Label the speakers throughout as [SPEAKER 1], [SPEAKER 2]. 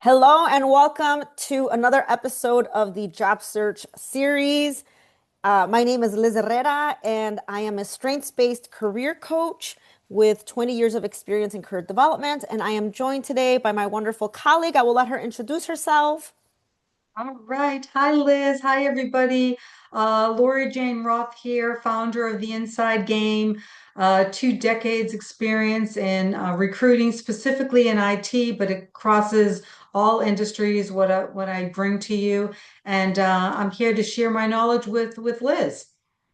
[SPEAKER 1] Hello and welcome to another episode of the Job Search series. My name is Liz Herrera, and I am a strengths-based career coach with 20 years of experience in career development. And I am joined today by my wonderful colleague. I will let her introduce herself.
[SPEAKER 2] All right. Hi, Liz. Hi, everybody. Laurie Jane Roth here, founder of the Inside Game. 2 decades experience in recruiting, specifically in IT, but it crosses all industries, what I bring to you. And I'm here to share my knowledge with Liz.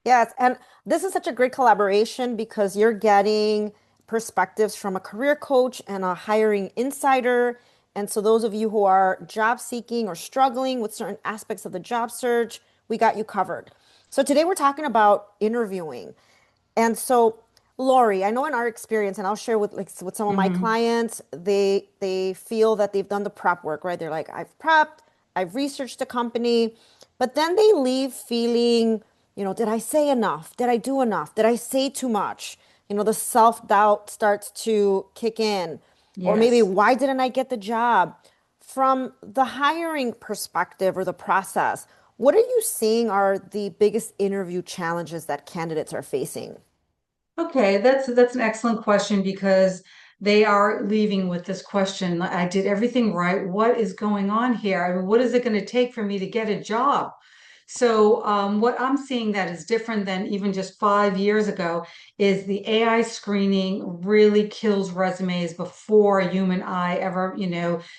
[SPEAKER 1] Yes, and this is such a great collaboration because you're getting perspectives from a career coach and a hiring insider. And so, those of you who are job seeking or struggling with certain aspects of the job search, we got you covered. So, today we're talking about interviewing. And so, Laurie, I know in our experience, and I'll share with some of my
[SPEAKER 2] Hmm.
[SPEAKER 1] clients, they feel that they've done the prep work, right? They're like, I've prepped, I've researched the company, but then they leave feeling, did I say enough? Did I do enough? Did I say too much? The self-doubt starts to kick in. Or maybe,
[SPEAKER 2] Yes.
[SPEAKER 1] why didn't I get the job? From the hiring perspective or the process, what are you seeing are the biggest interview challenges that candidates are facing?
[SPEAKER 2] Okay, that's an excellent question because they are leaving with this question. I did everything right. What is going on here? I mean, what is it going to take for me to get a job? So, what I'm seeing that is different than even just 5 years ago is the AI screening really kills resumes before a human eye ever,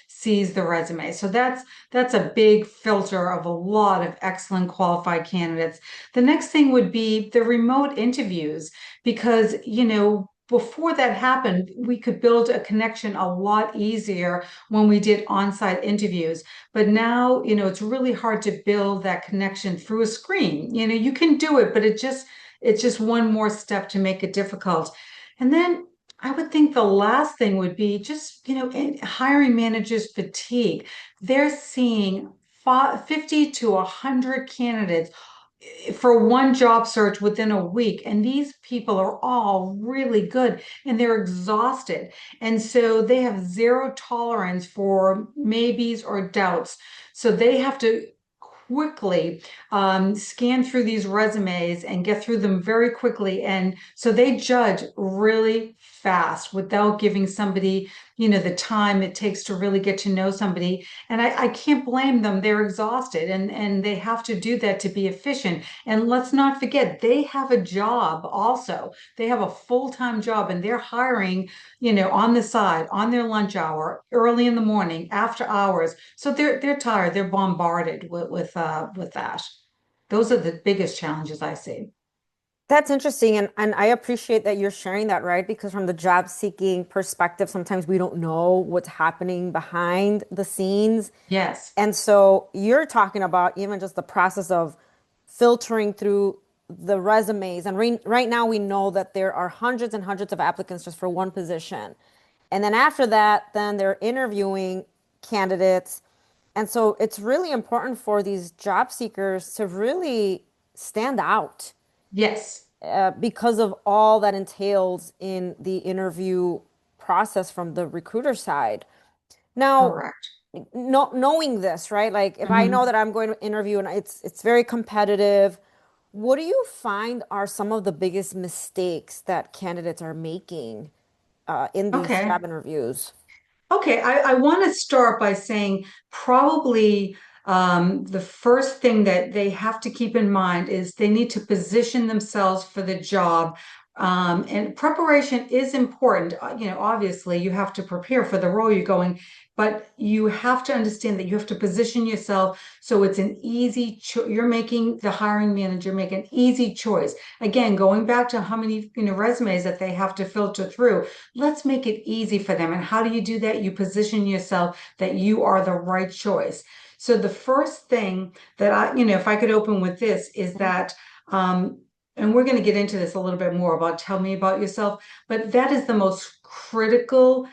[SPEAKER 2] sees the resume. So that's a big filter of a lot of excellent qualified candidates. The next thing would be the remote interviews because, before that happened, we could build a connection a lot easier when we did on-site interviews. But now, it's really hard to build that connection through a screen. You can do it, but it's just one more step to make it difficult. And then I would think the last thing would be just, hiring managers fatigue. They're seeing 50 to 100 candidates for one job search within a week. And these people are all really good and they're exhausted. And so they have zero tolerance for maybes or doubts. So they have to quickly scan through these resumes and get through them very quickly. And so they judge really fast without giving somebody, the time it takes to really get to know somebody. And I can't blame them. They're exhausted and they have to do that to be efficient. And let's not forget, they have a job also. They have a full-time job and they're hiring, on the side, on their lunch hour, early in the morning, after hours. So they're tired. They're bombarded with that. Those are the biggest challenges I see.
[SPEAKER 1] That's interesting. And I appreciate that you're sharing that, right? Because from the job seeking perspective, sometimes we don't know what's happening behind the scenes.
[SPEAKER 2] Yes.
[SPEAKER 1] And so you're talking about even just the process of filtering through the resumes. And right now, we know that there are hundreds and hundreds of applicants just for one position. And then after that, then they're interviewing candidates. And so it's really important for these job seekers to really stand out
[SPEAKER 2] Yes.
[SPEAKER 1] because of all that entails in the interview process from the recruiter side. Now,
[SPEAKER 2] Correct.
[SPEAKER 1] knowing this, right? Like if I know
[SPEAKER 2] Mhm.
[SPEAKER 1] that I'm going to interview and it's very competitive, what do you find are some of the biggest mistakes that candidates are making in these
[SPEAKER 2] Okay.
[SPEAKER 1] job interviews?
[SPEAKER 2] Okay, I want to start by saying probably the first thing that they have to keep in mind is they need to position themselves for the job. And preparation is important. Obviously, you have to prepare for the role you're going, but you have to understand that you have to position yourself so it's an easy you're making the hiring manager make an easy choice. Again, going back to how many, resumes that they have to filter through. Let's make it easy for them. And how do you do that? You position yourself that you are the right choice. So the first thing that if I could open with this is that, and we're going to get into this a little bit more about tell me about yourself, but that is the most critical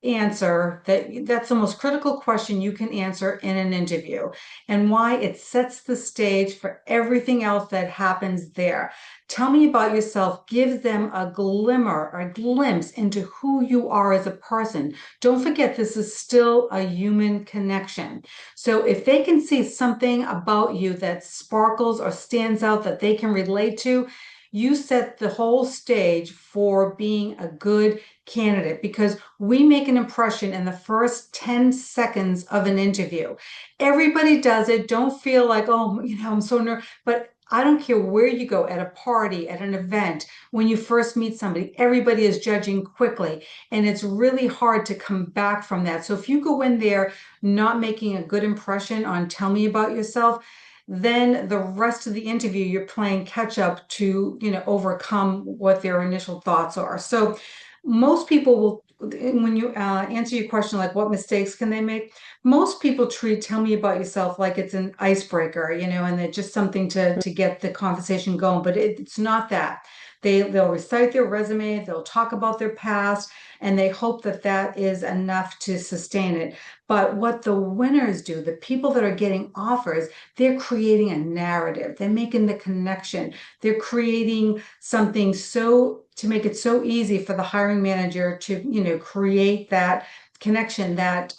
[SPEAKER 2] answer that's the most critical question you can answer in an interview, and why it sets the stage for everything else that happens there. Tell me about yourself. Give them a glimmer, a glimpse into who you are as a person. Don't forget, this is still a human connection. So if they can see something about you that sparkles or stands out that they can relate to, you set the whole stage for being a good candidate, because we make an impression in the first 10 seconds of an interview. Everybody does it. Don't feel like, oh, I'm so nervous. But I don't care where you go, at a party, at an event, when you first meet somebody, everybody is judging quickly. And it's really hard to come back from that. So if you go in there not making a good impression on tell me about yourself, then the rest of the interview, you're playing catch up to, overcome what their initial thoughts are. So most people will, when you answer your question, like what mistakes can they make? Most people treat tell me about yourself like it's an icebreaker, and it's just something to get the conversation going. But it's not that. They'll recite their resume, they'll talk about their past, and they hope that that is enough to sustain it. But what the winners do, the people that are getting offers, they're creating a narrative. They're making the connection. They're creating something so to make it so easy for the hiring manager to, create that connection, that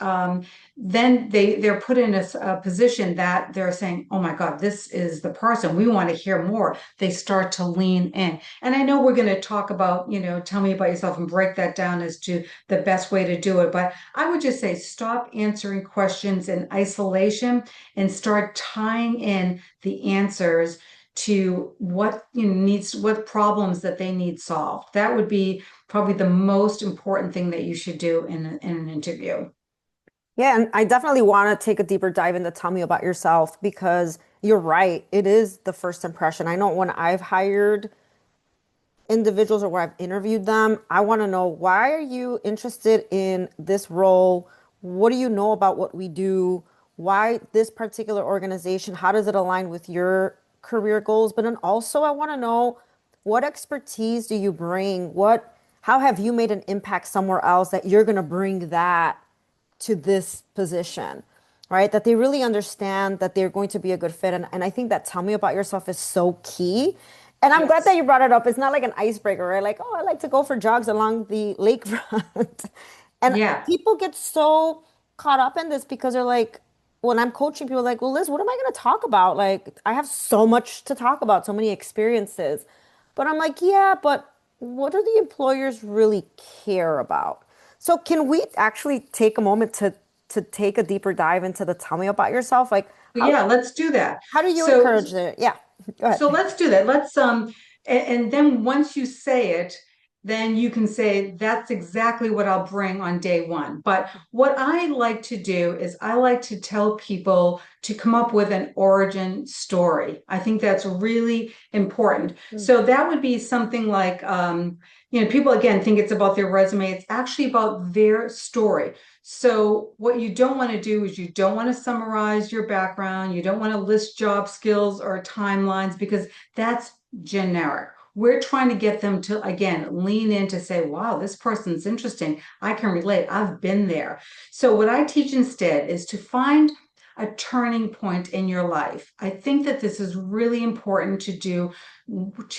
[SPEAKER 2] then they're put in a position that they're saying, oh my God, this is the person. We want to hear more. They start to lean in. And I know we're going to talk about, tell me about yourself and break that down as to the best way to do it. But I would just say stop answering questions in isolation and start tying in the answers to what needs, what problems that they need solved. That would be probably the most important thing that you should do in an interview.
[SPEAKER 1] Yeah, and I definitely want to take a deeper dive into tell me about yourself because you're right. It is the first impression. I know when I've hired individuals or where I've interviewed them, I want to know why are you interested in this role? What do you know about what we do? Why this particular organization? How does it align with your career goals? But then also I want to know what expertise do you bring? How have you made an impact somewhere else that you're going to bring that to this position, right? That they really understand that they're going to be a good fit. And I think that tell me about yourself is so key. And I'm glad that
[SPEAKER 2] Yes.
[SPEAKER 1] you brought it up. It's not like an icebreaker, right? Like, oh, I like to go for jogs along the lakefront. And
[SPEAKER 2] Yeah.
[SPEAKER 1] people get so caught up in this because they're like, when I'm coaching people, like, well, Liz, what am I going to talk about? Like, I have so much to talk about, so many experiences. But I'm like, yeah, but what do the employers really care about? So can we actually take a moment to take a deeper dive into the tell me about yourself? Like,
[SPEAKER 2] Yeah, let's do that.
[SPEAKER 1] how do you
[SPEAKER 2] So
[SPEAKER 1] encourage it? Yeah, go
[SPEAKER 2] So
[SPEAKER 1] ahead.
[SPEAKER 2] let's do that. And then once you say it, then you can say that's exactly what I'll bring on day one. But what I like to do is I like to tell people to come up with an origin story. I think that's really important.
[SPEAKER 1] Mm.
[SPEAKER 2] So that would be something like, people again think it's about their resume. It's actually about their story. So what you don't want to do is you don't want to summarize your background. You don't want to list job skills or timelines because that's generic. We're trying to get them to, again, lean in to say, wow, this person's interesting. I can relate. I've been there. So what I teach instead is to find a turning point in your life. I think that this is really important to do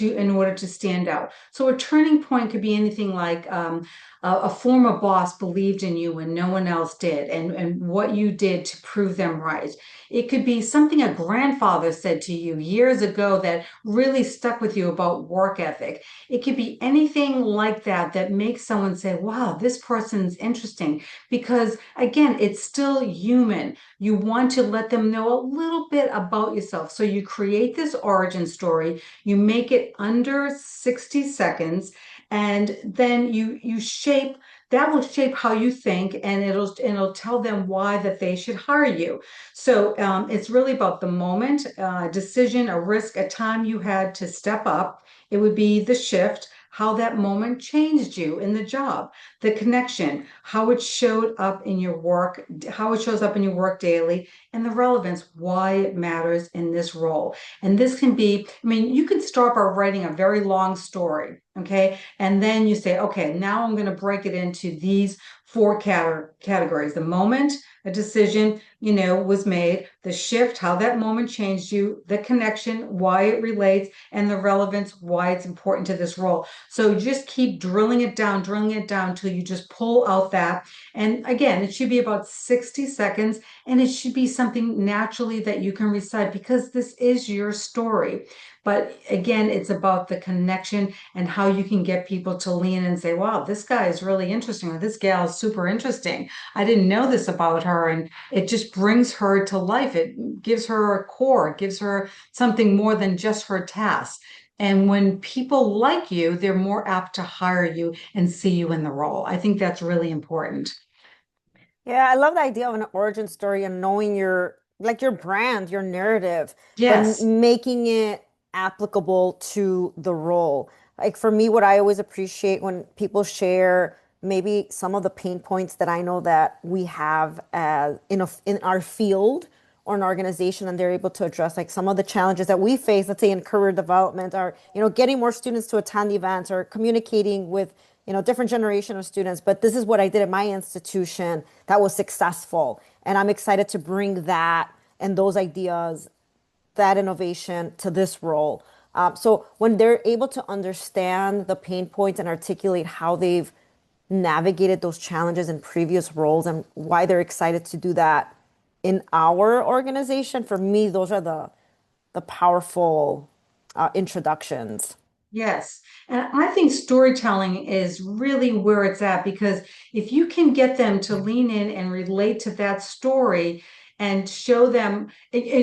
[SPEAKER 2] in order to stand out. So a turning point could be anything like a former boss believed in you when no one else did, and what you did to prove them right. It could be something a grandfather said to you years ago that really stuck with you about work ethic. It could be anything like that that makes someone say, wow, this person's interesting. Because again, it's still human. You want to let them know a little bit about yourself. So you create this origin story, you make it under 60 seconds, and then you shape that will shape how you think, and it'll tell them why that they should hire you. So it's really about the moment, decision, a risk, a time you had to step up. It would be the shift, how that moment changed you in the job, the connection, how it showed up in your work, how it shows up in your work daily, and the relevance, why it matters in this role. And this can be, I mean, you could start by writing a very long story, okay? And then you say, okay, now I'm going to break it into these four categories: the moment a decision, was made, the shift, how that moment changed you, the connection, why it relates, and the relevance, why it's important to this role. So just keep drilling it down till you just pull out that. And again, it should be about 60 seconds, and it should be something naturally that you can recite because this is your story. But again, it's about the connection and how you can get people to lean in and say, wow, this guy is really interesting, or this gal is super interesting. I didn't know this about her. And it just brings her to life. It gives her a core, it gives her something more than just her tasks. And when people like you, they're more apt to hire you and see you in the role. I think that's really important.
[SPEAKER 1] Yeah, I love the idea of an origin story and knowing your like your brand, your narrative, but
[SPEAKER 2] Yes.
[SPEAKER 1] making it applicable to the role. Like for me, what I always appreciate when people share maybe some of the pain points that I know that we have as in our field or an organization, and they're able to address like some of the challenges that we face, let's say in career development, or getting more students to attend events or communicating with different generation of students. But this is what I did at my institution that was successful. And I'm excited to bring that and those ideas, that innovation to this role. So when they're able to understand the pain points and articulate how they've navigated those challenges in previous roles and why they're excited to do that in our organization, for me, those are the powerful introductions.
[SPEAKER 2] Yes. And I think storytelling is really where it's at because if you can get them to lean in and relate to that story and show them,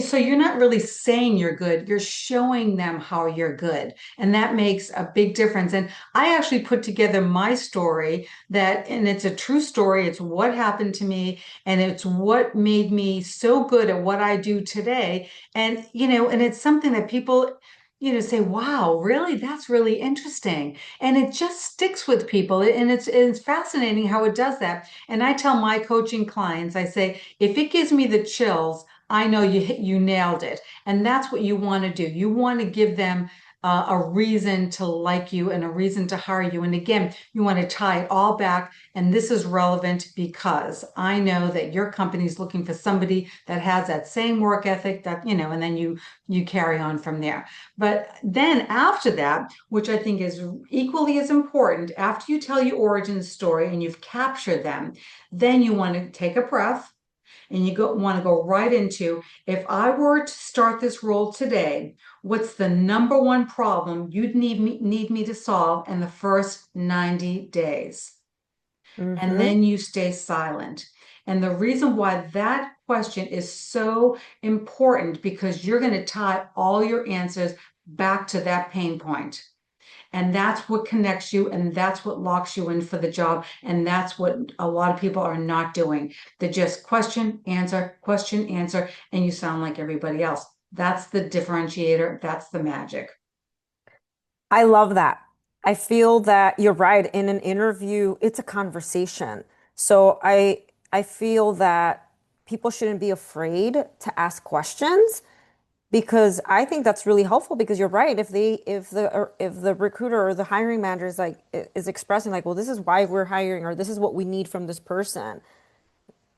[SPEAKER 2] so you're not really saying you're good, you're showing them how you're good. And that makes a big difference. And I actually put together my story and it's a true story. It's what happened to me and it's what made me so good at what I do today. And it's something that people say, wow, really? That's really interesting. And it just sticks with people. And it's fascinating how it does that. And I tell my coaching clients, I say, if it gives me the chills, I know you nailed it. And that's what you want to do. You want to give them a reason to like you and a reason to hire you. And again, you want to tie it all back. And this is relevant because I know that your company is looking for somebody that has that same work ethic and then you carry on from there. But then after that, which I think is equally as important, after you tell your origin story and you've captured them, then you want to take a breath and want to go right into, if I were to start this role today, what's the number one problem you'd need me to solve in the first 90 days? And
[SPEAKER 1] Hmm.
[SPEAKER 2] then you stay silent. And the reason why that question is so important because you're going to tie all your answers back to that pain point. And that's what connects you and that's what locks you in for the job. And that's what a lot of people are not doing. They just question, answer, and you sound like everybody else. That's the differentiator. That's the magic.
[SPEAKER 1] I love that. I feel that you're right. In an interview, it's a conversation. So I feel that people shouldn't be afraid to ask questions because I think that's really helpful because you're right. If the recruiter or the hiring manager is like is expressing like, well, this is why we're hiring or this is what we need from this person,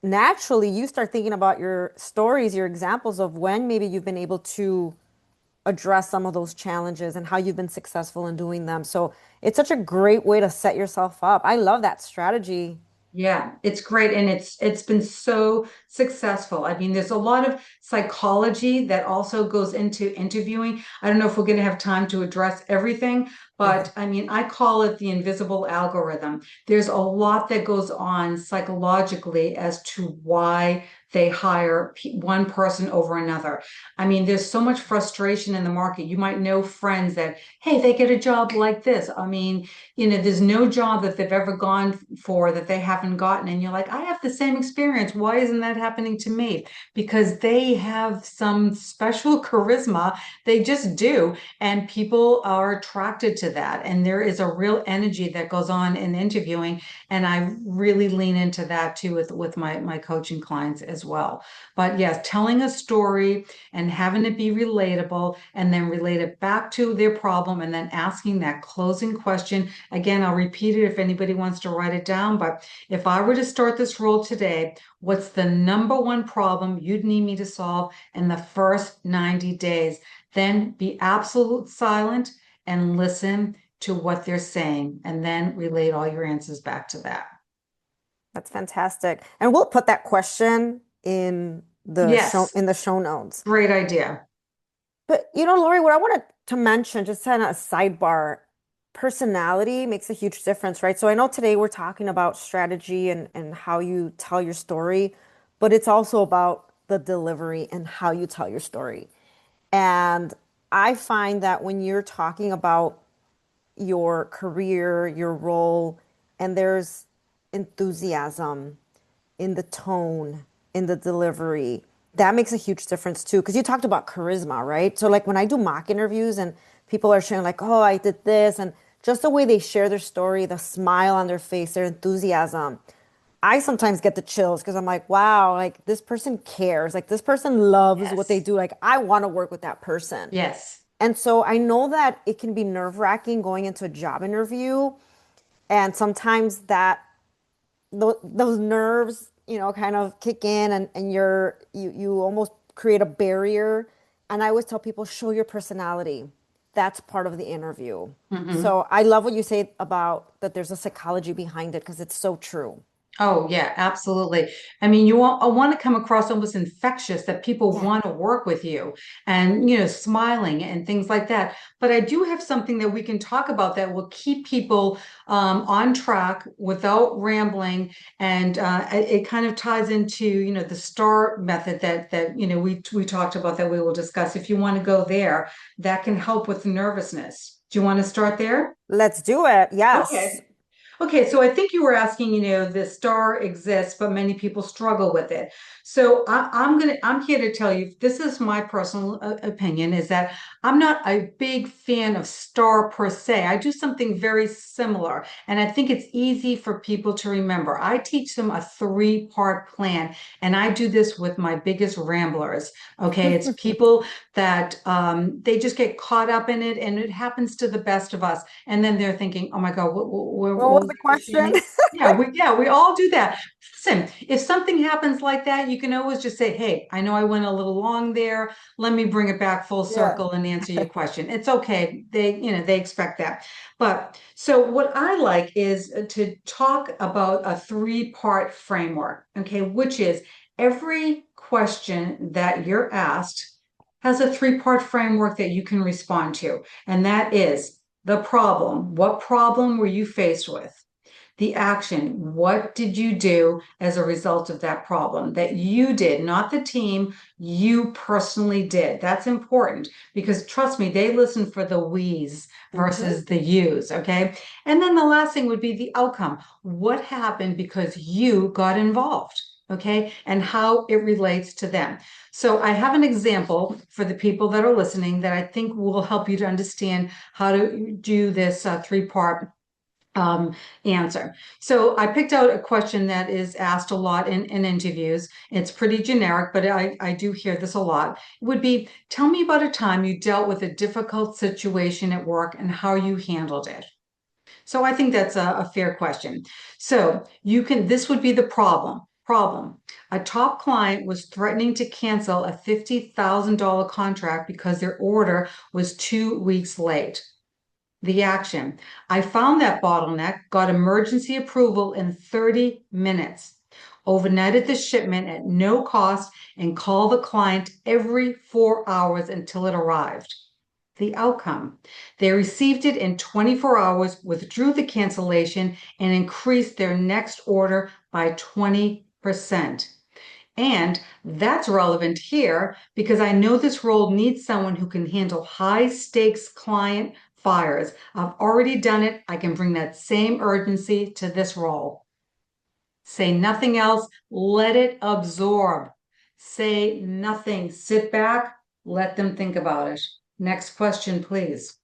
[SPEAKER 1] naturally you start thinking about your stories, your examples of when maybe you've been able to address some of those challenges and how you've been successful in doing them. So it's such a great way to set yourself up. I love that strategy.
[SPEAKER 2] Yeah, it's great and it's been so successful. I mean, there's a lot of psychology that also goes into interviewing. I don't know if we're going to have time to address everything,
[SPEAKER 1] Yeah.
[SPEAKER 2] but I mean, I call it the invisible algorithm. There's a lot that goes on psychologically as to why they hire one person over another. I mean, there's so much frustration in the market. You might know friends that, hey, they get a job like this. I mean, there's no job that they've ever gone for that they haven't gotten. And you're like, I have the same experience. Why isn't that happening to me? Because they have some special charisma. They just do. And people are attracted to into that. And there is a real energy that goes on in interviewing. And I really lean into that too with my coaching clients as well. But yes, telling a story and having it be relatable and then relate it back to their problem and then asking that closing question. Again, I'll repeat it if anybody wants to write it down. But if I were to start this role today, what's the number one problem you'd need me to solve in the first 90 days? Then be absolute silent and listen to what they're saying, and then relate all your answers back to that.
[SPEAKER 1] That's fantastic. And we'll put that question
[SPEAKER 2] Yes,
[SPEAKER 1] in the show notes.
[SPEAKER 2] great idea.
[SPEAKER 1] But Lori, what I wanted to mention, just kind of a sidebar, personality makes a huge difference, right? So I know today we're talking about strategy and how you tell your story, but it's also about the delivery and how you tell your story. And I find that when you're talking about your career, your role, and there's enthusiasm in the tone, in the delivery. That makes a huge difference too. Because you talked about charisma, right? So, like when I do mock interviews and people are sharing, like, oh, I did this, and just the way they share their story, the smile on their face, their enthusiasm, I sometimes get the chills because I'm like, wow, like this person cares. Like this person loves what they
[SPEAKER 2] Yes,
[SPEAKER 1] do. Like, I want to work with that person.
[SPEAKER 2] yes,
[SPEAKER 1] And so I know that it can be nerve-wracking going into a job interview. And sometimes those nerves, kind of kick in and you almost create a barrier. And I always tell people, show your personality. That's part of the interview.
[SPEAKER 2] hmm.
[SPEAKER 1] So I love what you say about that there's a psychology behind it because it's so true.
[SPEAKER 2] Oh, yeah, absolutely. I mean, I want to come across almost infectious that people
[SPEAKER 1] Yeah.
[SPEAKER 2] want to work with you and, smiling and things like that. But I do have something that we can talk about that will keep people on track without rambling. And it kind of ties into, the STAR method that we talked about that we will discuss. If you want to go there, that can help with nervousness. Do you want to start there?
[SPEAKER 1] Let's do it. Yes.
[SPEAKER 2] Okay. Okay, so I think you were asking, the star exists, but many people struggle with it. So I'm here to tell you, this is my personal opinion, is that I'm not a big fan of star per se. I do something very similar, and I think it's easy for people to remember. I teach them a three-part plan, and I do this with my biggest ramblers. Okay, it's people that they just get caught up in it, and it happens to the best of us. And then they're thinking, "Oh my God,
[SPEAKER 1] What
[SPEAKER 2] what
[SPEAKER 1] was
[SPEAKER 2] was
[SPEAKER 1] the
[SPEAKER 2] I just
[SPEAKER 1] question?
[SPEAKER 2] saying?" Yeah, we all do that. Listen, if something happens like that, you can always just say, "Hey, I know I went a little long there. Let me bring it back full
[SPEAKER 1] Yeah.
[SPEAKER 2] circle and answer your question." It's okay. They expect that. But so what I like is to talk about a three-part framework, okay, which is every question that you're asked has a three-part framework that you can respond to. And that is the problem. What problem were you faced with? The action. What did you do as a result of that problem that you did, not the team, you personally did? That's important because trust me, they listen for the we's
[SPEAKER 1] Hmm.
[SPEAKER 2] versus the you's. Okay. And then the last thing would be the outcome. What happened because you got involved? Okay. And how it relates to them. So I have an example for the people that are listening that I think will help you to understand how to do this three-part um, answer. So I picked out a question that is asked a lot in interviews. It's pretty generic, but I do hear this a lot. It would be, tell me about a time you dealt with a difficult situation at work and how you handled it. So I think that's a fair question. So this would be the problem. Problem. A top client was threatening to cancel a $50,000 contract because their order was 2 weeks late. The action. I found that bottleneck, got emergency approval in 30 minutes, overnighted the shipment at no cost, and called the client every 4 hours until it arrived. The outcome. They received it in 24 hours, withdrew the cancellation, and increased their next order by 20%. And that's relevant here because I know this role needs someone who can handle high stakes client fires. I've already done it. I can bring that same urgency to this role. Say nothing else. Let it absorb. Say nothing. Sit back. Let them think about it. Next question, please.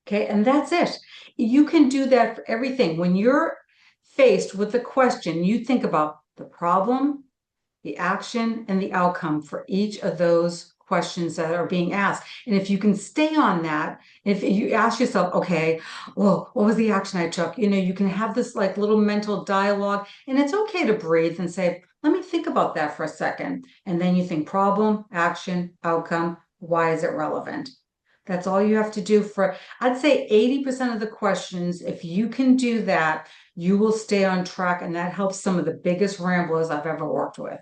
[SPEAKER 2] Okay, and that's it. You can do that for everything. When you're faced with the question, you think about the problem, the action, and the outcome for each of those questions that are being asked. And if you can stay on that, if you ask yourself, okay, well, what was the action I took? You can have this like little mental dialogue, and it's okay to breathe and say, let me think about that for a second. And then you think problem, action, outcome. Why is it relevant? That's all you have to do for, I'd say 80% of the questions. If you can do that, you will stay on track. And that helps some of the biggest ramblers I've ever worked with.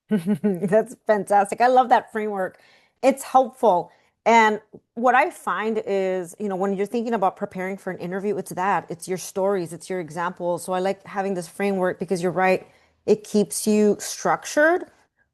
[SPEAKER 1] That's fantastic. I love that framework. It's helpful. And what I find is, when you're thinking about preparing for an interview, it's that, it's your stories, it's your examples. So I like having this framework because you're right, it keeps you structured.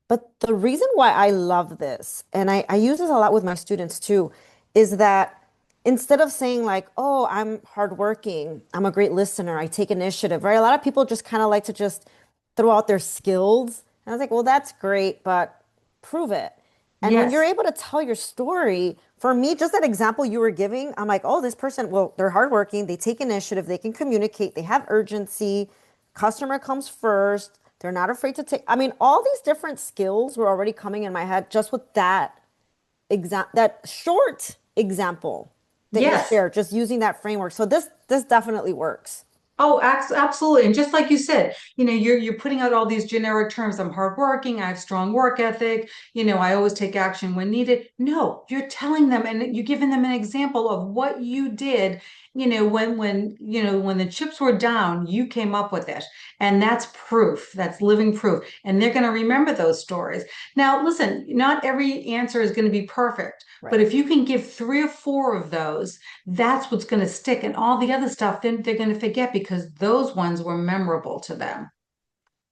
[SPEAKER 1] But the reason why I love this, and I use this a lot with my students too, is that instead of saying like, oh, I'm hardworking, I'm a great listener, I take initiative, right? A lot of people just kind of like to just throw out their skills. And I was like, well, that's great, but prove it. And when you're
[SPEAKER 2] Yes,
[SPEAKER 1] able to tell your story, for me, just that example you were giving, I'm like, oh, this person, well, they're hardworking, they take initiative, they can communicate, they have urgency, customer comes first, they're not afraid to take. I mean, all these different skills were already coming in my head just with that short example that you
[SPEAKER 2] yes.
[SPEAKER 1] shared, just using that framework. So this definitely works.
[SPEAKER 2] Oh, absolutely. And just like you said, you're putting out all these generic terms. I'm hardworking, I have strong work ethic, I always take action when needed. No, you're telling them and you're giving them an example of what you did, when the chips were down, you came up with it. And that's proof. That's living proof. And they're going to remember those stories. Now, listen, not every answer is going to be perfect, but
[SPEAKER 1] Right.
[SPEAKER 2] if you can give three or four of those, that's what's going to stick. And all the other stuff, then they're going to forget because those ones were memorable to them.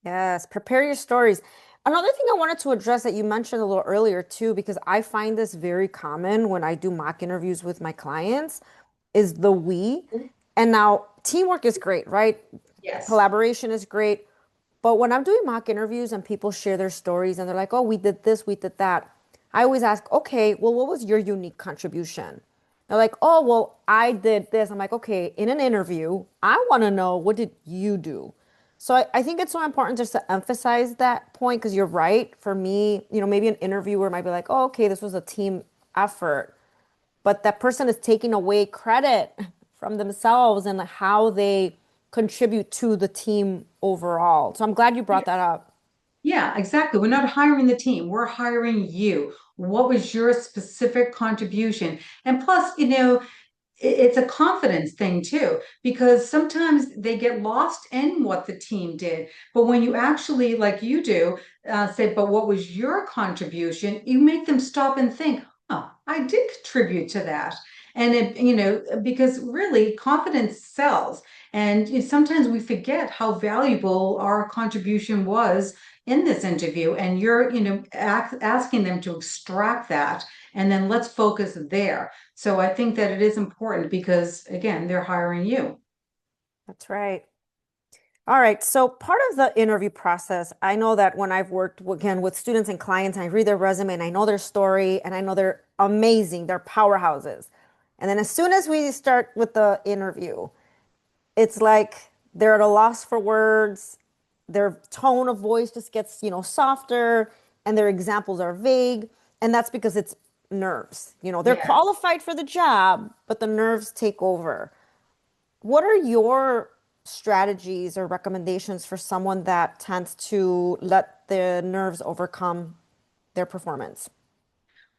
[SPEAKER 1] Yes, prepare your stories. Another thing I wanted to address that you mentioned a little earlier too, because I find this very common when I do mock interviews with my clients, is the we. And now teamwork is great, right?
[SPEAKER 2] Yes.
[SPEAKER 1] Collaboration is great. But when I'm doing mock interviews and people share their stories and they're like, oh, we did this, we did that, I always ask, okay, well, what was your unique contribution? They're like, oh, well, I did this. I'm like, okay, in an interview, I want to know what did you do? So I think it's so important just to emphasize that point because you're right. For me, maybe an interviewer might be like, oh, okay, this was a team effort, but that person is taking away credit from themselves and how they contribute to the team overall. So I'm glad you brought that up.
[SPEAKER 2] Yeah, exactly. We're not hiring the team. We're hiring you. What was your specific contribution? And plus, it's a confidence thing too, because sometimes they get lost in what the team did. But when you actually, like you do, say, but what was your contribution? You make them stop and think, oh, I did contribute to that. And because really confidence sells. And sometimes we forget how valuable our contribution was in this interview. And you're, asking them to extract that. And then let's focus there. So I think that it is important because, again, they're hiring you.
[SPEAKER 1] That's right. All right. So part of the interview process, I know that when I've worked again with students and clients, and I read their resume and I know their story and I know they're amazing, they're powerhouses. And then as soon as we start with the interview, it's like they're at a loss for words. Their tone of voice just gets, softer and their examples are vague. And that's because it's nerves. They're
[SPEAKER 2] Yes.
[SPEAKER 1] qualified for the job, but the nerves take over. What are your strategies or recommendations for someone that tends to let the nerves overcome their performance?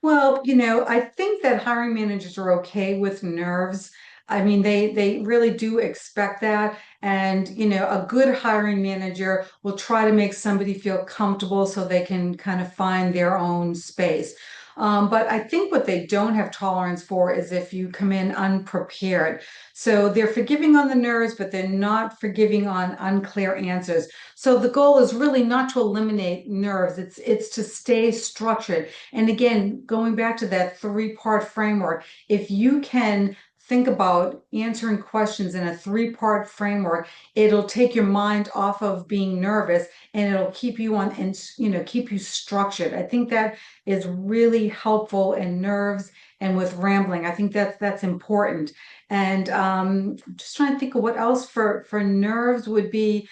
[SPEAKER 2] Well, I think that hiring managers are okay with nerves. I mean, they really do expect that. And, a good hiring manager will try to make somebody feel comfortable so they can kind of find their own space. But I think what they don't have tolerance for is if you come in unprepared. So they're forgiving on the nerves, but they're not forgiving on unclear answers. So the goal is really not to eliminate nerves. It's to stay structured. And again, going back to that three-part framework, if you can think about answering questions in a three-part framework, it'll take your mind off of being nervous and it'll keep you on and keep you structured. I think that is really helpful in nerves and with rambling. I think that's important. And just trying to think of what else for nerves would be,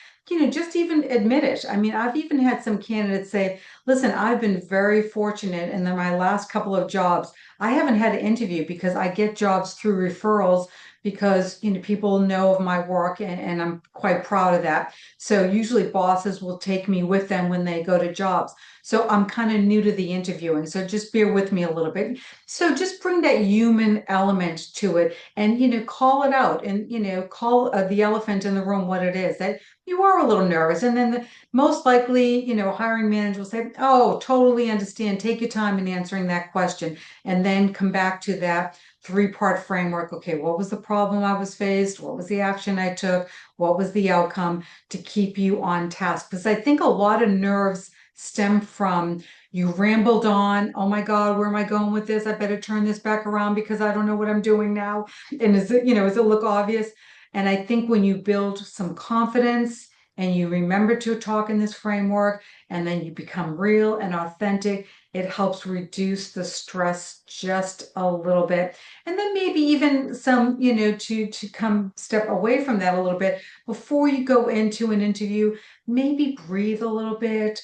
[SPEAKER 2] just even admit it. I mean, I've even had some candidates say, listen, I've been very fortunate in my last couple of jobs. I haven't had an interview because I get jobs through referrals because people know of my work and I'm quite proud of that. So usually bosses will take me with them when they go to jobs. So I'm kind of new to the interviewing. So just bear with me a little bit. So just bring that human element to it and call it out and call the elephant in the room what it is that you are a little nervous. And then most likely, hiring manager will say, oh, totally understand. Take your time in answering that question and then come back to that three-part framework. Okay, what was the problem I was faced? What was the action I took? What was the outcome to keep you on task? Because I think a lot of nerves stem from you rambled on. Oh my God, where am I going with this? I better turn this back around because I don't know what I'm doing now. And does it look obvious? And I think when you build some confidence and you remember to talk in this framework and then you become real and authentic, it helps reduce the stress just a little bit. And then maybe even some, to come step away from that a little bit before you go into an interview, maybe breathe a little bit.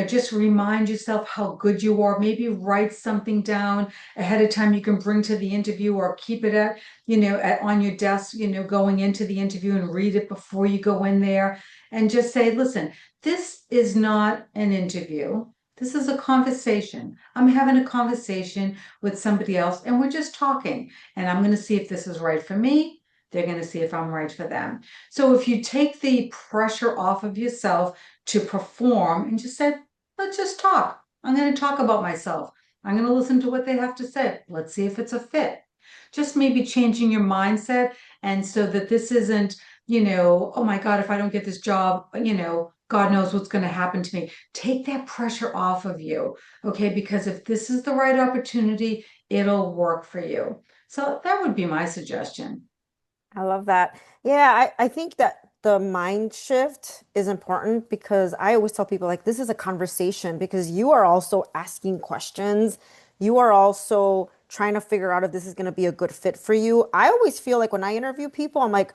[SPEAKER 2] Just remind yourself how good you are. Maybe write something down ahead of time you can bring to the interview or keep it on your desk, going into the interview and read it before you go in there and just say, listen, this is not an interview. This is a conversation. I'm having a conversation with somebody else and we're just talking. And I'm going to see if this is right for me. They're going to see if I'm right for them. So if you take the pressure off of yourself to perform and just say, let's just talk. I'm going to talk about myself. I'm going to listen to what they have to say. Let's see if it's a fit. Just maybe changing your mindset. And so that this isn't, oh my God, if I don't get this job, God knows what's going to happen to me. Take that pressure off of you. Okay. Because if this is the right opportunity, it'll work for you. So that would be my suggestion.
[SPEAKER 1] I love that. Yeah, I think that the mind shift is important because I always tell people like this is a conversation because you are also asking questions. You are also trying to figure out if this is going to be a good fit for you. I always feel like when I interview people, I'm like,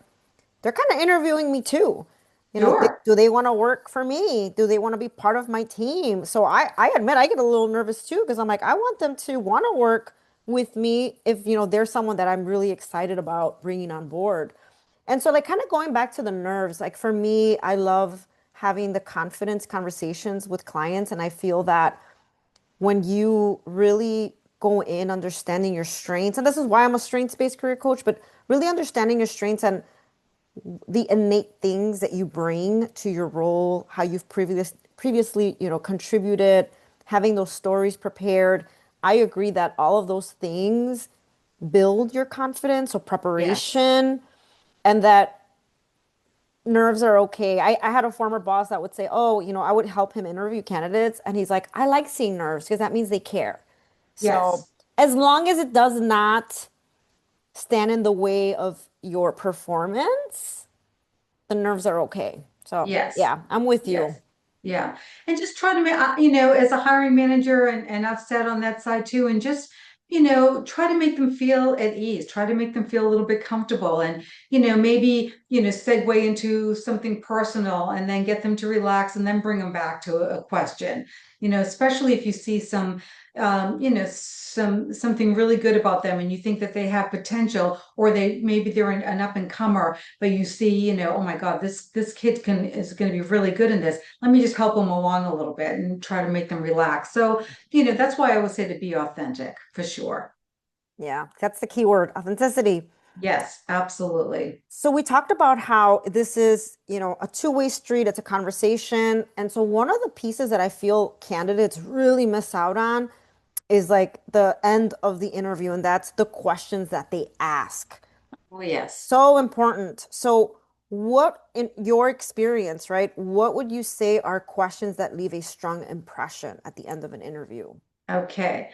[SPEAKER 1] they're kind of interviewing me too.
[SPEAKER 2] Sure.
[SPEAKER 1] Do they want to work for me? Do they want to be part of my team? So I admit I get a little nervous too because I'm like, I want them to want to work with me if, there's someone that I'm really excited about bringing on board. And so like kind of going back to the nerves, like for me, I love having the confidence conversations with clients. And I feel that when you really go in understanding your strengths, and this is why I'm a strengths-based career coach, but really understanding your strengths and the innate things that you bring to your role, how you've previously, contributed, having those stories prepared. I agree that all of those things build your confidence or
[SPEAKER 2] Yes.
[SPEAKER 1] preparation, and that nerves are okay. I had a former boss that would say, "Oh, I would help him interview candidates," and he's like, "I like seeing nerves because that means they care." So
[SPEAKER 2] Yes.
[SPEAKER 1] as long as it does not stand in the way of your performance, the nerves are okay. So,
[SPEAKER 2] Yes.
[SPEAKER 1] yeah, I'm with you.
[SPEAKER 2] Yes. Yeah. And just try to make, as a hiring manager, and I've said on that side too, and just, try to make them feel at ease, try to make them feel a little bit comfortable and, maybe, segue into something personal and then get them to relax and then bring them back to a question, especially if you see something really good about them and you think that they have potential or maybe they're an up and comer but you see, oh my God, this kid is going to be really good in this. Let me just help them along a little bit and try to make them relax. So, that's why I always say to be authentic for sure.
[SPEAKER 1] Yeah, that's the key word, authenticity.
[SPEAKER 2] Yes, absolutely.
[SPEAKER 1] So we talked about how this is, a two-way street, it's a conversation. And so one of the pieces that I feel candidates really miss out on is like the end of the interview, and that's the questions that they ask.
[SPEAKER 2] Oh, yes.
[SPEAKER 1] So important. So what in your experience, right? What would you say are questions that leave a strong impression at the end of an interview?
[SPEAKER 2] Okay.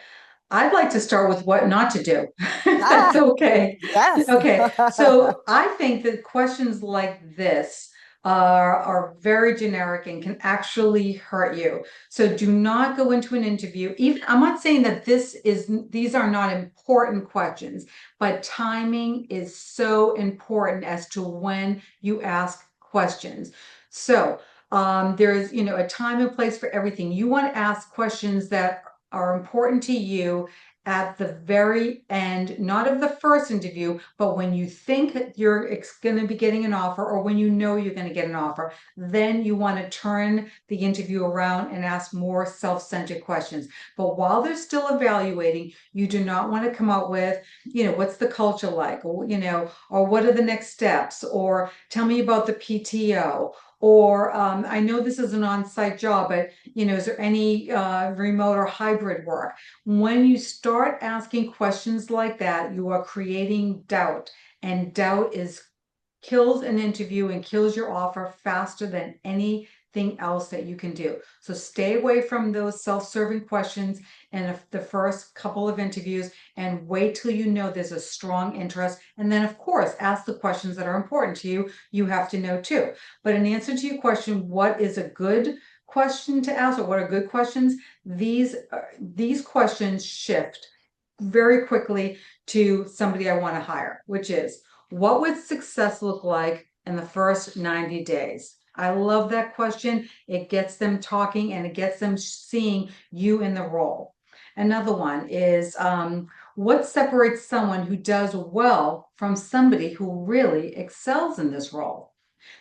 [SPEAKER 2] I'd like to start with what not to do, if that's
[SPEAKER 1] Ah,
[SPEAKER 2] okay.
[SPEAKER 1] yes.
[SPEAKER 2] Okay, so I think that questions like this are very generic and can actually hurt you. So do not go into an interview. Even I'm not saying that these are not important questions, but timing is so important as to when you ask questions. So there's, a time and place for everything. You want to ask questions that are important to you at the very end, not of the first interview, but when you think you're going to be getting an offer or when you know you're going to get an offer, then you want to turn the interview around and ask more self-centered questions. But while they're still evaluating, you do not want to come out with, what's the culture like? Or, or what are the next steps? Or tell me about the PTO. Or I know this is an on-site job, but is there any remote or hybrid work? When you start asking questions like that, you are creating doubt, and doubt is kills an interview and kills your offer faster than anything else that you can do. So stay away from those self-serving questions in the first couple of interviews and wait till you know there's a strong interest. And then, of course, ask the questions that are important to you. You have to know too. But in answer to your question, what is a good question to ask or what are good questions? These questions shift very quickly to somebody I want to hire, which is what would success look like in the first 90 days? I love that question. It gets them talking and it gets them seeing you in the role. Another one is what separates someone who does well from somebody who really excels in this role?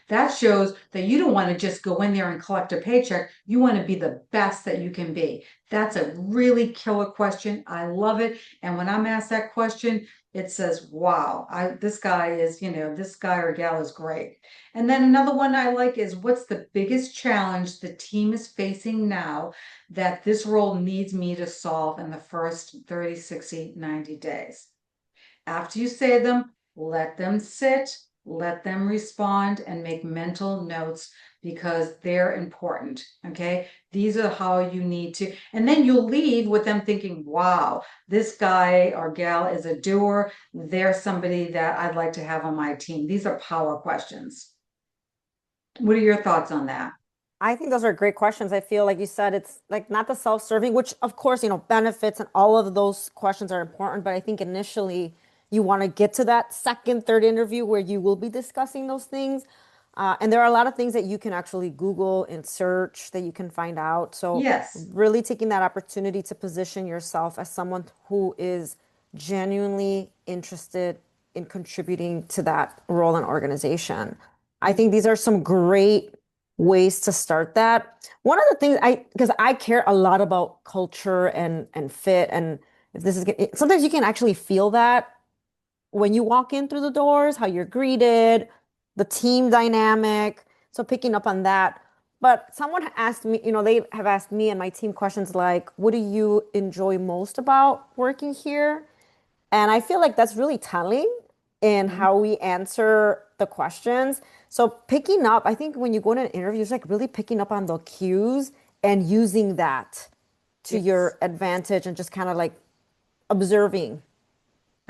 [SPEAKER 2] That shows that you don't want to just go in there and collect a paycheck. You want to be the best that you can be. That's a really killer question. I love it. And when I'm asked that question, it says, wow, this guy or gal is great. And then another one I like is what's the biggest challenge the team is facing now that this role needs me to solve in the first 30, 60, 90 days? After you say them, let them sit, let them respond, and make mental notes because they're important. Okay. These are how you need to, and then you'll leave with them thinking, wow, this guy or gal is a doer. They're somebody that I'd like to have on my team. These are power questions. What are your thoughts on that?
[SPEAKER 1] I think those are great questions. I feel like you said it's like not the self-serving, which of course, benefits and all of those questions are important, but I think initially you want to get to that second, third interview where you will be discussing those things. And there are a lot of things that you can actually Google and search that you can find out. So
[SPEAKER 2] Yes.
[SPEAKER 1] really taking that opportunity to position yourself as someone who is genuinely interested in contributing to that role and organization. I think these are some great ways to start that. One of the things because I care a lot about culture and fit, and if this is sometimes you can actually feel that when you walk in through the doors, how you're greeted, the team dynamic. So picking up on that. But someone asked me, they have asked me and my team questions like, what do you enjoy most about working here? And I feel like that's really telling in how we answer the questions. So picking up, I think when you go to an interview, it's like really picking up on the cues and using that to
[SPEAKER 2] Yes.
[SPEAKER 1] your advantage and just kind of like observing.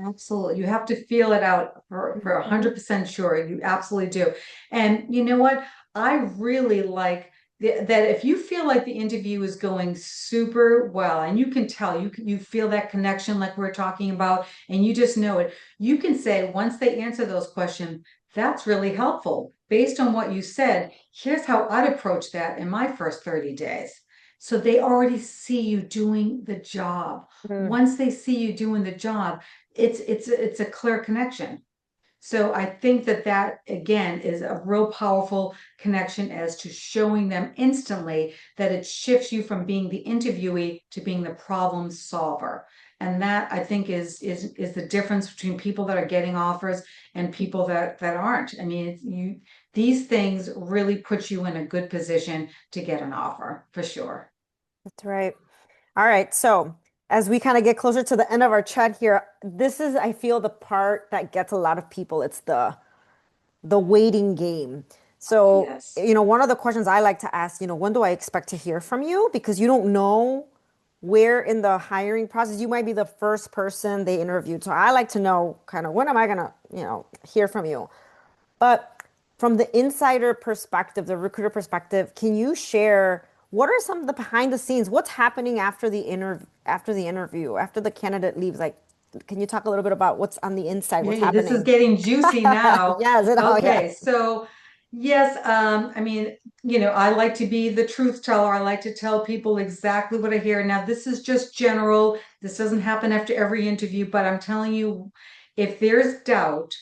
[SPEAKER 2] Absolutely. You have to feel it out for
[SPEAKER 1] Mhm.
[SPEAKER 2] 100% sure. You absolutely do. And you know what? I really like that if you feel like the interview is going super well and you can tell, you feel that connection like we're talking about, and you just know it, you can say once they answer those questions, that's really helpful. Based on what you said, here's how I'd approach that in my first 30 days. So they already see you doing the job.
[SPEAKER 1] Mm.
[SPEAKER 2] Once they see you doing the job, it's a clear connection. So I think that again is a real powerful connection as to showing them instantly that it shifts you from being the interviewee to being the problem solver. And that I think is the difference between people that are getting offers and people that aren't. I mean, these things really put you in a good position to get an offer for sure.
[SPEAKER 1] That's right. All right. So as we kind of get closer to the end of our chat here, this is, I feel, the part that gets a lot of people. It's the waiting game.
[SPEAKER 2] Oh,
[SPEAKER 1] So,
[SPEAKER 2] yes.
[SPEAKER 1] one of the questions I like to ask, when do I expect to hear from you? Because you don't know. where in the hiring process you might be the first person they interviewed. So I like to know kind of when am I gonna, hear from you? But from the insider perspective, the recruiter perspective, can you share what are some of the behind the scenes? What's happening after the interview, after the candidate leaves? Like, can you talk a little bit about what's on the inside, what's
[SPEAKER 2] Hey, this is
[SPEAKER 1] happening?
[SPEAKER 2] getting juicy now.
[SPEAKER 1] Yes,
[SPEAKER 2] Okay,
[SPEAKER 1] yes.
[SPEAKER 2] so yes, I mean, I like to be the truth teller. I like to tell people exactly what I hear. Now, this is just general. This doesn't happen after every interview, but I'm telling you, if there's doubt,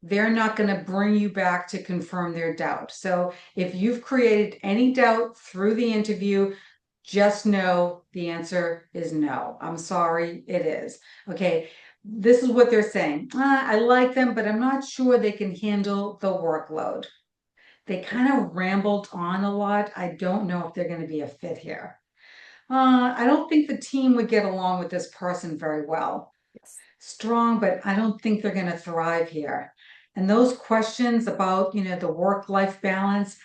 [SPEAKER 2] they're not going to bring you back to confirm their doubt. So if you've created any doubt through the interview, just know the answer is no. I'm sorry, it is. Okay, this is what they're saying. I like them, but I'm not sure they can handle the workload. They kind of rambled on a lot. I don't know if they're going to be a fit here. I don't think the team would get along with this person very well.
[SPEAKER 1] Yes.
[SPEAKER 2] Strong, but I don't think they're going to thrive here. And those questions about, the work-life balance,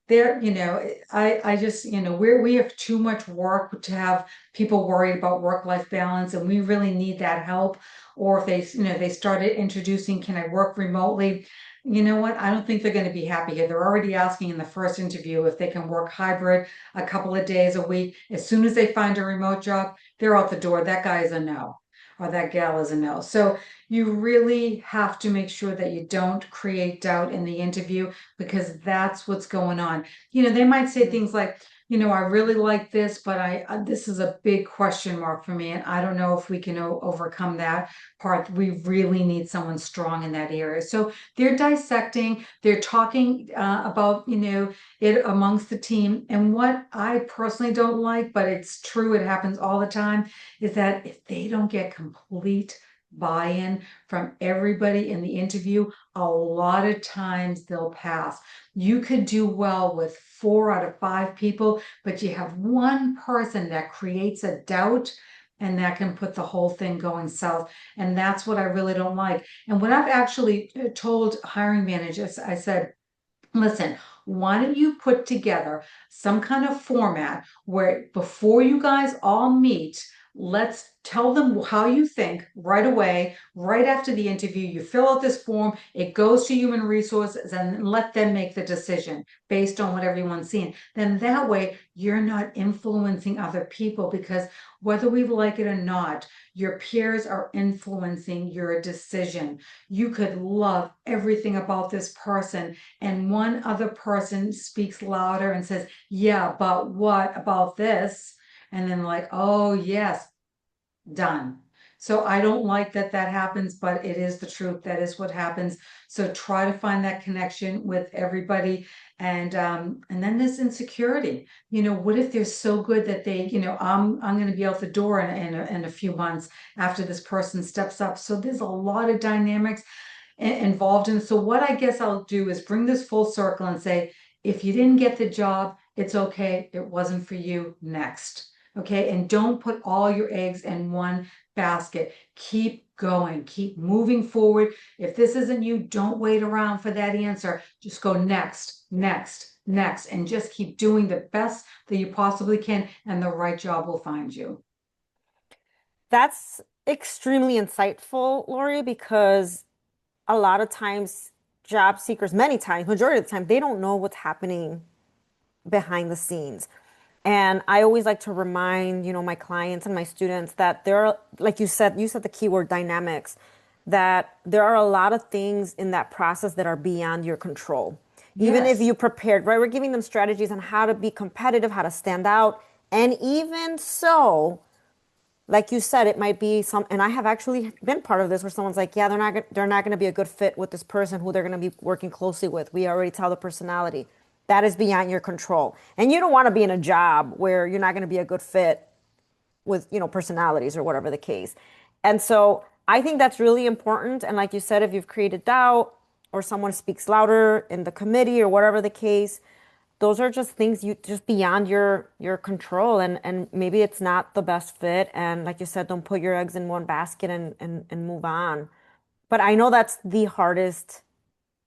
[SPEAKER 2] I just, we have too much work to have people worried about work-life balance, and we really need that help. Or if they started introducing, can I work remotely? You know what? I don't think they're going to be happy here. They're already asking in the first interview if they can work hybrid a couple of days a week. As soon as they find a remote job, they're out the door. That guy is a no, or that gal is a no. So you really have to make sure that you don't create doubt in the interview, because that's what's going on. They might say things like, I really like this, but this is a big question mark for me, and I don't know if we can overcome that part. We really need someone strong in that area. So they're dissecting, they're talking about, it amongst the team. And what I personally don't like, but it's true, it happens all the time, is that if they don't get complete buy-in from everybody in the interview, a lot of times they'll pass. You could do well with 4 out of 5 people, but you have one person that creates a doubt, and that can put the whole thing going south. And that's what I really don't like. And what I've actually told hiring managers, I said, listen, why don't you put together some kind of format where before you guys all meet, let's tell them how you think right away, right after the interview. You fill out this form, it goes to human resources, and let them make the decision based on what everyone's seeing. Then that way, you're not influencing other people, because whether we like it or not, your peers are influencing your decision. You could love everything about this person, and one other person speaks louder and says, yeah, but what about this? And then, like, oh, yes, done. So I don't like that that happens, but it is the truth. That is what happens. So try to find that connection with everybody. And then there's insecurity. What if they're so good that I'm going to be out the door in a few months after this person steps up. So there's a lot of dynamics involved in. So what I guess I'll do is bring this full circle and say, if you didn't get the job, it's okay. It wasn't for you. Next. Okay. And don't put all your eggs in one basket. Keep going, keep moving forward. If this isn't you, don't wait around for that answer. Just go next, next, next, and just keep doing the best that you possibly can, and the right job will find you.
[SPEAKER 1] That's extremely insightful, Lori, because a lot of times job seekers, many times, majority of the time, they don't know what's happening behind the scenes. And I always like to remind, my clients and my students that there are, like you said the keyword dynamics, that there are a lot of things in that process that are beyond your control. Even if
[SPEAKER 2] Yes.
[SPEAKER 1] you prepared, right? We're giving them strategies on how to be competitive, how to stand out. And even so, like you said, it might be some, and I have actually been part of this where someone's like, yeah, they're not going to be a good fit with this person who they're going to be working closely with. We already tell the personality. That is beyond your control. And you don't want to be in a job where you're not going to be a good fit with, personalities or whatever the case. And so I think that's really important. And like you said, if you've created doubt or someone speaks louder in the committee or whatever the case, those are just things you just beyond your control, and maybe it's not the best fit, and like you said, don't put your eggs in one basket and move on. But I know that's the hardest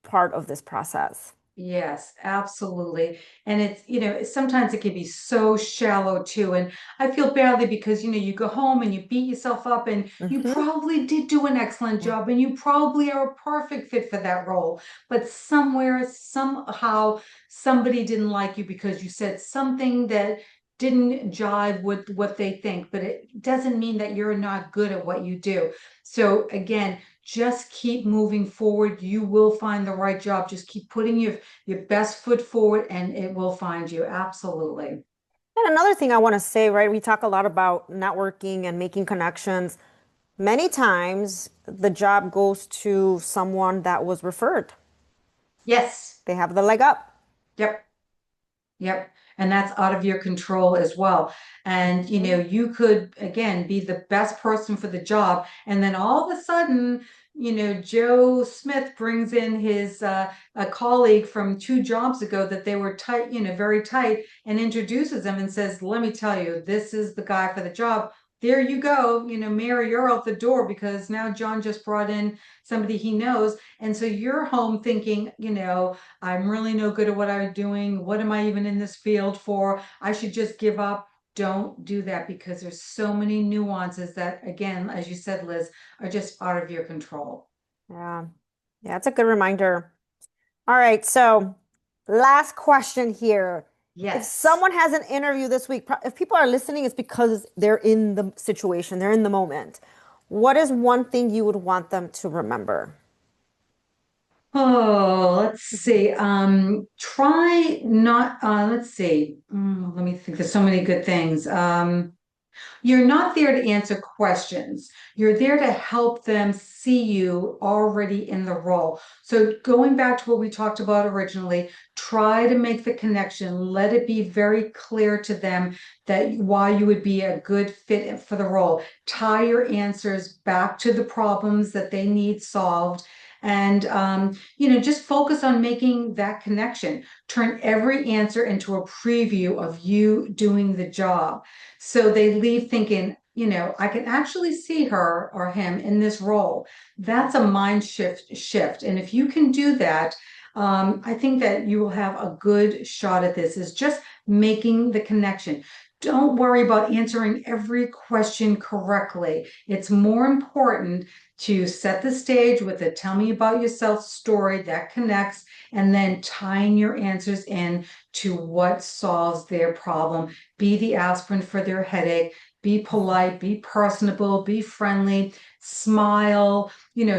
[SPEAKER 1] part of this process.
[SPEAKER 2] Yes, absolutely. And it's, sometimes it can be so shallow too. And I feel badly because, you go home and you beat yourself up and you
[SPEAKER 1] Hmm.
[SPEAKER 2] probably did do an excellent
[SPEAKER 1] Yeah.
[SPEAKER 2] job and you probably are a perfect fit for that role. But somewhere, somehow, somebody didn't like you because you said something that didn't jive with what they think. But it doesn't mean that you're not good at what you do. So again, just keep moving forward. You will find the right job. Just keep putting your best foot forward and it will find you. Absolutely.
[SPEAKER 1] And another thing I want to say, right? We talk a lot about networking and making connections. Many times the job goes to someone that was referred.
[SPEAKER 2] Yes.
[SPEAKER 1] They have the leg up.
[SPEAKER 2] Yep. Yep. And that's out of your control as well. And,
[SPEAKER 1] Mhm.
[SPEAKER 2] you could, again, be the best person for the job. And then all of a sudden, Joe Smith brings in his a colleague from 2 jobs ago that they were tight, very tight, and introduces him and says, let me tell you, this is the guy for the job. There you go. Mary, you're out the door because now John just brought in somebody he knows. And so you're home thinking, I'm really no good at what I'm doing. What am I even in this field for? I should just give up. Don't do that because there's so many nuances that, again, as you said, Liz, are just out of your control.
[SPEAKER 1] Yeah. Yeah, it's a good reminder. All right, so last question here. If
[SPEAKER 2] Yes.
[SPEAKER 1] someone has an interview this week, if people are listening, it's because they're in the situation, they're in the moment. What is one thing you would want them to remember?
[SPEAKER 2] Oh, let's
[SPEAKER 1] Mhm.
[SPEAKER 2] see. Try not, let's see. Let me think. There's so many good things. You're not there to answer questions. You're there to help them see you already in the role. So, going back to what we talked about originally, try to make the connection. Let it be very clear to them that why you would be a good fit for the role. Tie your answers back to the problems that they need solved. And, just focus on making that connection. Turn every answer into a preview of you doing the job. So they leave thinking, I can actually see her or him in this role. That's a mind shift. And if you can do that, I think that you will have a good shot at this, is just making the connection. Don't worry about answering every question correctly. It's more important to set the stage with a tell me about yourself story that connects, and then tying your answers in to what solves their problem. Be the aspirin for their headache. Be polite, be personable, be friendly, smile,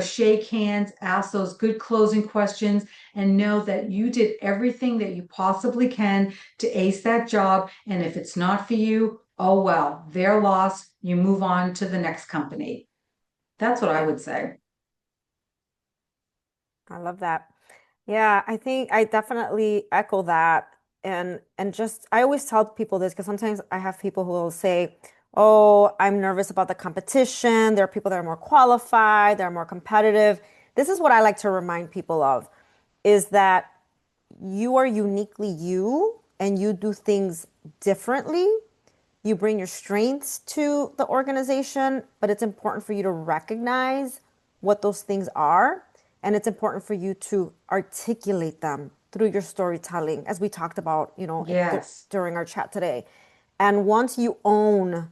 [SPEAKER 2] shake hands, ask those good closing questions, and know that you did everything that you possibly can to ace that job. And if it's not for you, oh well, their loss. You move on to the next company. That's what I
[SPEAKER 1] Yeah,
[SPEAKER 2] would say.
[SPEAKER 1] I love that. Yeah, I think I definitely echo that. And just I always tell people this because sometimes I have people who will say, "Oh, I'm nervous about the competition. There are people that are more qualified, they're more competitive." This is what I like to remind people of is that you are uniquely you and you do things differently. You bring your strengths to the organization, but it's important for you to recognize what those things are. And it's important for you to articulate them through your storytelling, as we talked about,
[SPEAKER 2] Yes.
[SPEAKER 1] during our chat today. And once you own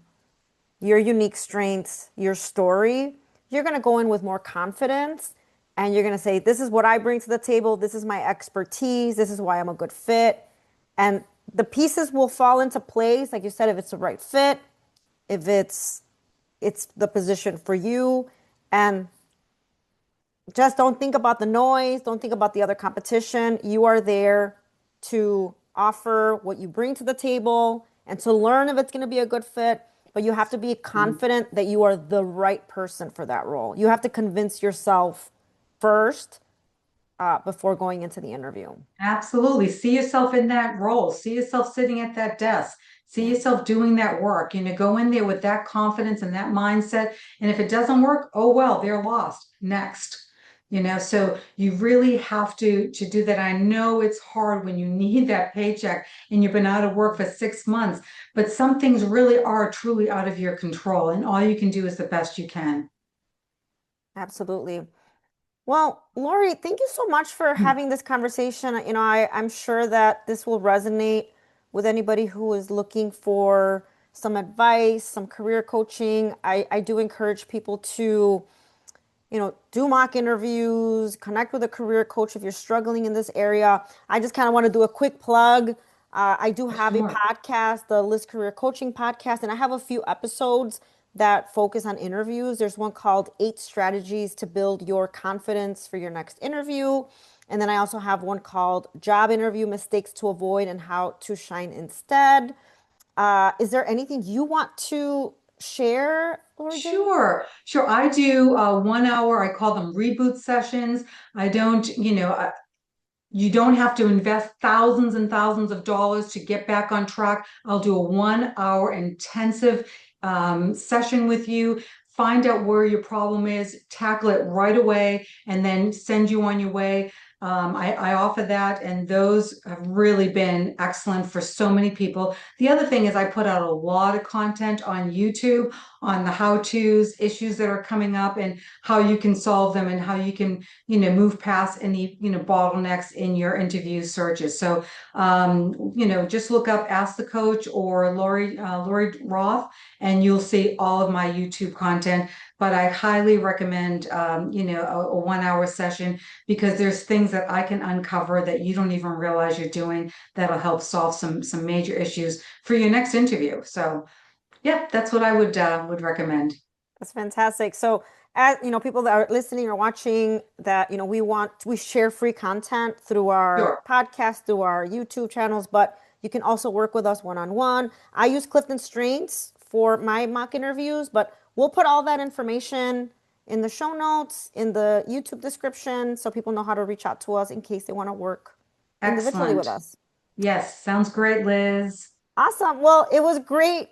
[SPEAKER 1] your unique strengths, your story, you're going to go in with more confidence and you're going to say, this is what I bring to the table. This is my expertise. This is why I'm a good fit. And the pieces will fall into place. Like you said, if it's the right fit, if it's the position for you. And just don't think about the noise. Don't think about the other competition. You are there to offer what you bring to the table and to learn if it's going to be a good fit. But you have to be confident that you are the right person for that role. You have to convince yourself first before going into the interview.
[SPEAKER 2] Absolutely. See yourself in that role. See yourself sitting at that desk. See
[SPEAKER 1] Yeah,
[SPEAKER 2] yourself doing that work. Go in there with that confidence and that mindset. And if it doesn't work, oh well, they're lost. Next. So you really have to do that. I know it's hard when you need that paycheck and you've been out of work for 6 months, but some things really are truly out of your control, and all you can do is the best you can.
[SPEAKER 1] absolutely. Well, Lori, thank you so much for having this conversation. I'm sure that this will resonate with anybody who is looking for some advice, some career coaching. I do encourage people to do mock interviews, connect with a career coach if you're struggling in this area. I just kind of want to do a quick plug. I do have a
[SPEAKER 2] Sure.
[SPEAKER 1] podcast, the Liz Career Coaching Podcast, and I have a few episodes that focus on interviews. There's one called 8 Strategies to Build Your Confidence for Your Next Interview. And then I also have one called Job Interview Mistakes to Avoid and How to Shine Instead. Is there anything you want to share, Lori Jean?
[SPEAKER 2] Sure, sure. I do 1 hour, I call them reboot sessions. I don't, you don't have to invest thousands and thousands of dollars to get back on track. I'll do a 1 hour intensive session with you, find out where your problem is, tackle it right away, and then send you on your way. I offer that, and those have really been excellent for so many people. The other thing is, I put out a lot of content on YouTube on the how-tos, issues that are coming up, and how you can solve them, and how you can move past any, bottlenecks in your interview searches. So, just look up Ask the Coach or Laurie Roth, and you'll see all of my YouTube content. But I highly recommend, a 1 hour session, because there's things that I can uncover that you don't even realize you're doing that'll help solve some major issues for your next interview. So, yeah, that's what I would recommend.
[SPEAKER 1] That's fantastic. So, as people that are listening or watching, that we share free content through our
[SPEAKER 2] Sure.
[SPEAKER 1] podcast, through our YouTube channels, but you can also work with us one-on-one. I use Clifton Strengths for my mock interviews, but we'll put all that information in the show notes, in the YouTube description, so people know how to reach out to us in case they want to work individually with
[SPEAKER 2] Excellent.
[SPEAKER 1] us.
[SPEAKER 2] Yes, sounds great, Liz.
[SPEAKER 1] Awesome. Well, it was great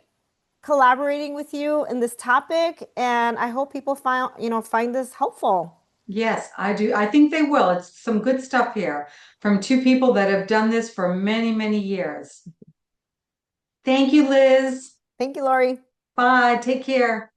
[SPEAKER 1] collaborating with you in this topic, and I hope people find this helpful.
[SPEAKER 2] Yes, I do. I think they will. It's some good stuff here from two people that have done this for many, many years. Thank you, Liz.
[SPEAKER 1] Thank you, Lori.
[SPEAKER 2] Bye. Take care.